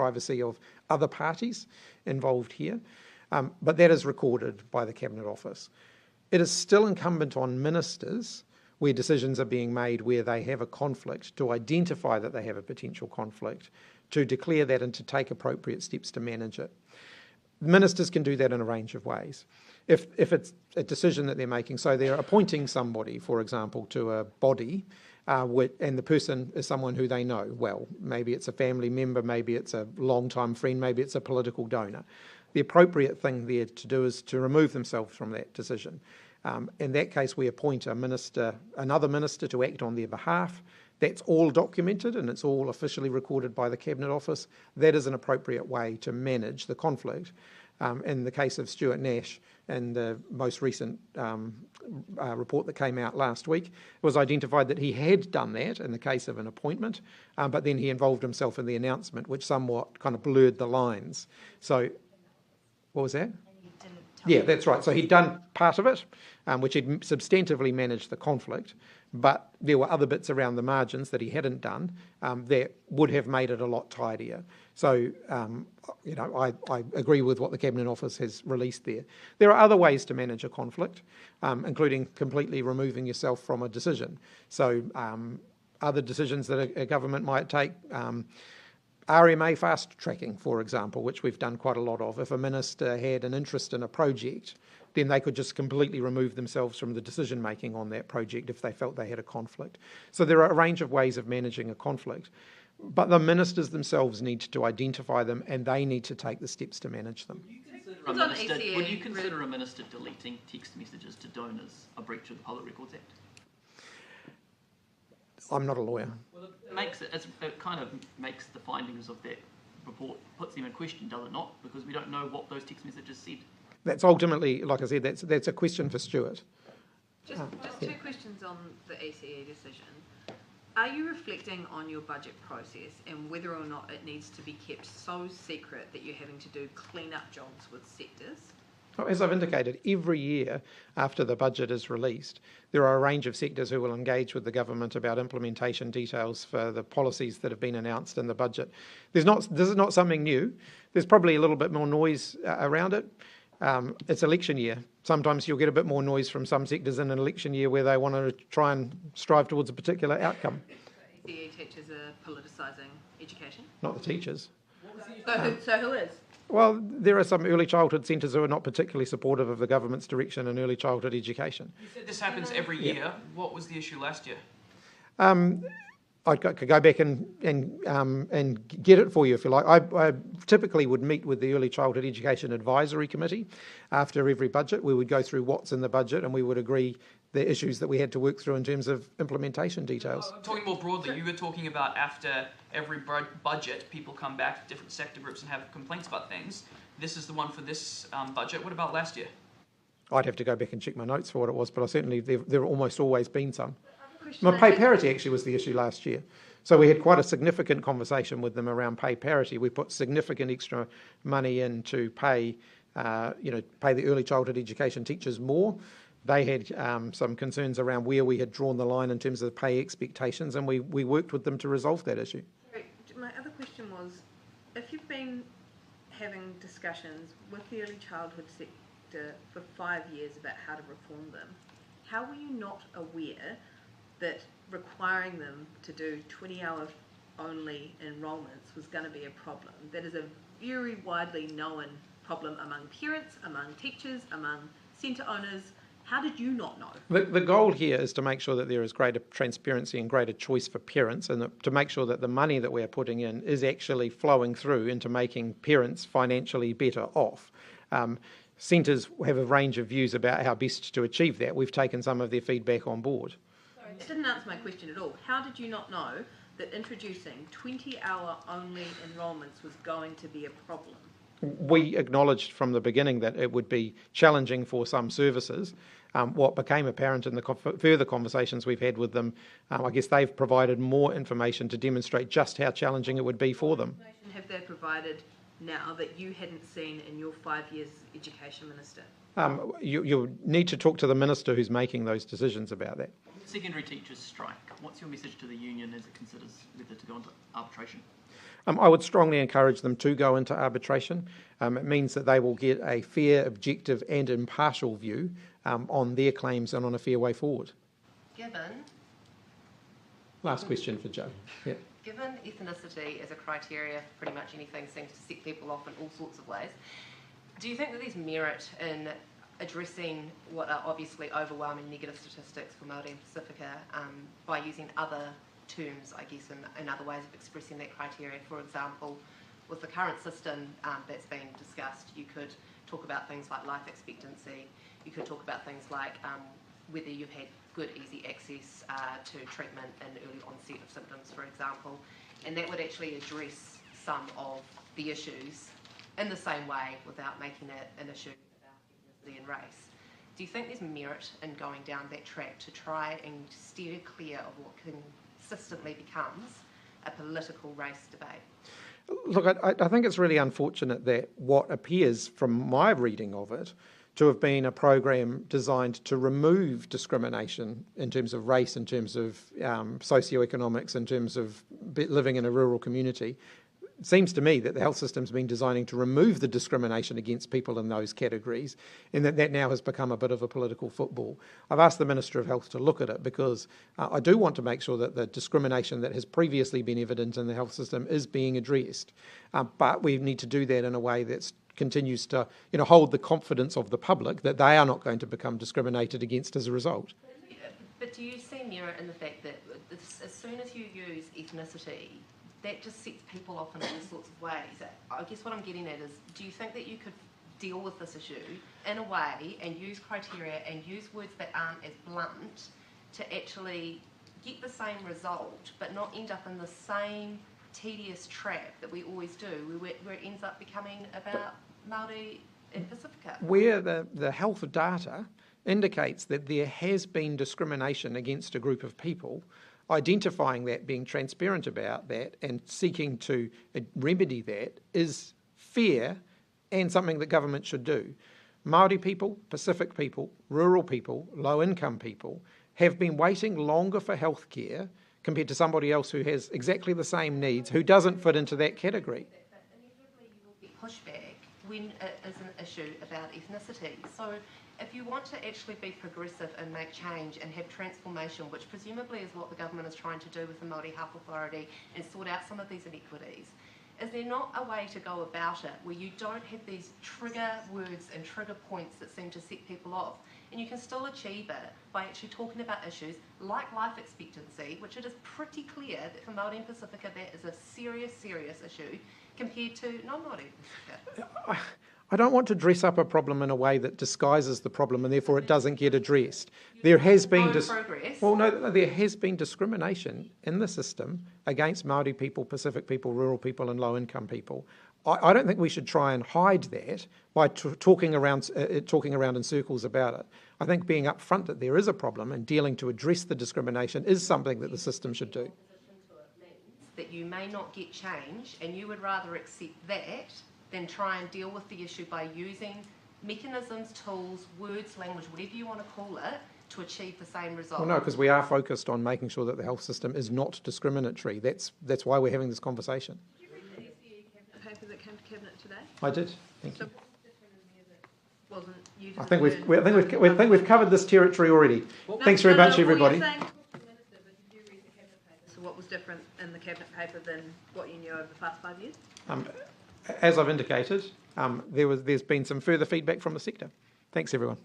privacy of other parties involved here. But that is recorded by the Cabinet Office. It is still incumbent on ministers, where decisions are being made where they have a conflict, to identify that they have a potential conflict, to declare that and to take appropriate steps to manage it. Ministers can do that in a range of ways. If it's a decision that they're making, so they're appointing somebody, for example, to a body, and the person is someone who they know well. Maybe it's a family member, maybe it's a long-time friend, maybe it's a political donor. The appropriate thing there to do is to remove themselves from that decision. In that case, we appoint another minister to act on their behalf. That's all documented and it's all officially recorded by the Cabinet Office. That is an appropriate way to manage the conflict. In the case of Stuart Nash and the most recent report that came out last week, it was identified that he had done that in the case of an appointment, but then he involved himself in the announcement, which somewhat kind of blurred the lines. So, what was that? Yeah, that's right. So he'd done part of it, which he'd substantively managed the conflict, but there were other bits around the margins that he hadn't done that would have made it a lot tidier. So, I agree with what the Cabinet Office has released there. There are other ways to manage a conflict, including completely removing yourself from a decision. So, other decisions that a government might take, RMA fast tracking, for example, which we've done quite a lot of. If a minister had an interest in a project, then they could just completely remove themselves from the decision making on that project if they felt they had a conflict. So there are a range of ways of managing a conflict, but the ministers themselves need to identify them and they need to take the steps to manage them. Would you consider a minister deleting text messages to donors a breach of the Public Records Act? I'm not a lawyer. Well, it kind of makes the findings of that report, puts them in question, does it not? Because we don't know what those text messages said. That's ultimately, like I said, that's a question for Stuart. Just two questions on the ECE decision. Are you reflecting on your budget process and whether or not it needs to be kept so secret that you're having to do clean-up jobs with sectors? As I've indicated, every year after the budget is released, there are a range of sectors who will engage with the government about implementation details for the policies that have been announced in the budget. This is not something new. There's probably a little bit more noise around it. It's election year. Sometimes you'll get a bit more noise from some sectors in an election year where they want to try and strive towards a particular outcome. ECE teachers are politicising education? Not the teachers. So who is? Well, there are some early childhood centres who are not particularly supportive of the government's direction in early childhood education. You said this happens every year. Yeah. What was the issue last year? I could go back and get it for you if you like. I typically would meet with the Early Childhood Education Advisory Committee after every budget. We would go through what's in the budget and we would agree the issues that we had to work through in terms of implementation details. I'm talking more broadly. You were talking about after every budget, people come back to different sector groups and have complaints about things. This is the one for this budget. What about last year? I'd have to go back and check my notes for what it was, but I certainly there have almost always been some. My pay parity actually was the issue last year. So we had quite a significant conversation with them around pay parity. We put significant extra money in to pay the early childhood education teachers more. They had some concerns around where we had drawn the line in terms of pay expectations, and we worked with them to resolve that issue. My other question was, if you've been having discussions with the early childhood sector for 5 years about how to reform them, how were you not aware that requiring them to do 20-hour only enrolments was going to be a problem? That is a very widely known problem among parents, among teachers, among centre owners. How did you not know? The goal here is to make sure that there is greater transparency and greater choice for parents, and to make sure that the money that we're putting in is actually flowing through into making parents financially better off. Centres have a range of views about how best to achieve that. We've taken some of their feedback on board. Sorry, this didn't answer my question at all. How did you not know that introducing 20-hour only enrolments was going to be a problem? We acknowledged from the beginning that it would be challenging for some services. What became apparent in the further conversations we've had with them, I guess they've provided more information to demonstrate just how challenging it would be for them. What information have they provided now that you hadn't seen in your 5 years as Education Minister? You need to talk to the minister who's making those decisions about that. Secondary teachers strike. What's your message to the union as it considers whether to go into arbitration? I would strongly encourage them to go into arbitration. It means that they will get a fair, objective and impartial view on their claims and on a fair way forward. Last question for Joe. Yeah. Given ethnicity as a criteria for pretty much anything seems to set people off in all sorts of ways, do you think that there's merit in addressing what are obviously overwhelming negative statistics for Māori and Pacifica by using other terms, I guess, in other ways of expressing that criteria? For example, with the current system that's being discussed, you could talk about things like life expectancy, you could talk about things like whether you've had good, easy access to treatment and early onset of symptoms, for example, and that would actually address some of the issues in the same way without making it an issue about ethnicity and race. Do you think there's merit in going down that track to try and steer clear of what consistently becomes a political race debate? Look, I think it's really unfortunate that what appears from my reading of it to have been a program designed to remove discrimination in terms of race, in terms of socioeconomics, in terms of living in a rural community. It seems to me that the health system's been designing to remove the discrimination against people in those categories, and that now has become a bit of a political football. I've asked the Minister of Health to look at it because I do want to make sure that the discrimination that has previously been evident in the health system is being addressed, but we need to do that in a way that continues to hold the confidence of the public that they are not going to become discriminated against as a result. But do you see merit in the fact that as soon as you use ethnicity, that just sets people off in all sorts of ways? I guess what I'm getting at is, do you think that you could deal with this issue in a way and use criteria and use words that aren't as blunt to actually get the same result but not end up in the same tedious trap that we always do, where it ends up becoming about Māori and Pacifica? Where the health data indicates that there has been discrimination against a group of people, identifying that, being transparent about that and seeking to remedy that is fair and something that government should do. Māori people, Pacific people, rural people, low-income people have been waiting longer for health care compared to somebody else who has exactly the same needs, who doesn't fit into that category. But inevitably you will get pushback when it is an issue about ethnicity. So if you want to actually be progressive and make change and have transformation, which presumably is what the government is trying to do with the Māori Health Authority and sort out some of these inequities, is there not a way to go about it where you don't have these trigger words and trigger points that seem to set people off, and you can still achieve it by actually talking about issues like life expectancy, which it is pretty clear that for Māori and Pacifica that is a serious, serious issue compared to non-Māori Pacifica? I don't want to dress up a problem in a way that disguises the problem and therefore it doesn't get addressed. There has been there has been discrimination in the system against Māori people, Pacific people, rural people and low-income people. I don't think we should try and hide that by talking around in circles about it. I think being upfront that there is a problem and dealing to address the discrimination is something that the system should do. That you may not get change, and you would rather accept that than try and deal with the issue by using mechanisms, tools, words, language, whatever you want to call it, to achieve the same result. Well, no, because we are focused on making sure that the health system is not discriminatory. That's why we're having this conversation. Did you read the SDA cabinet paper that came to cabinet today? I did. Thank you. So what's different in there that wasn't used? I think we've covered this territory already. Thanks very much, everybody. So what was different in the cabinet paper than what you knew over the past 5 years? As I've indicated, there's been some further feedback from the sector. Thanks, everyone.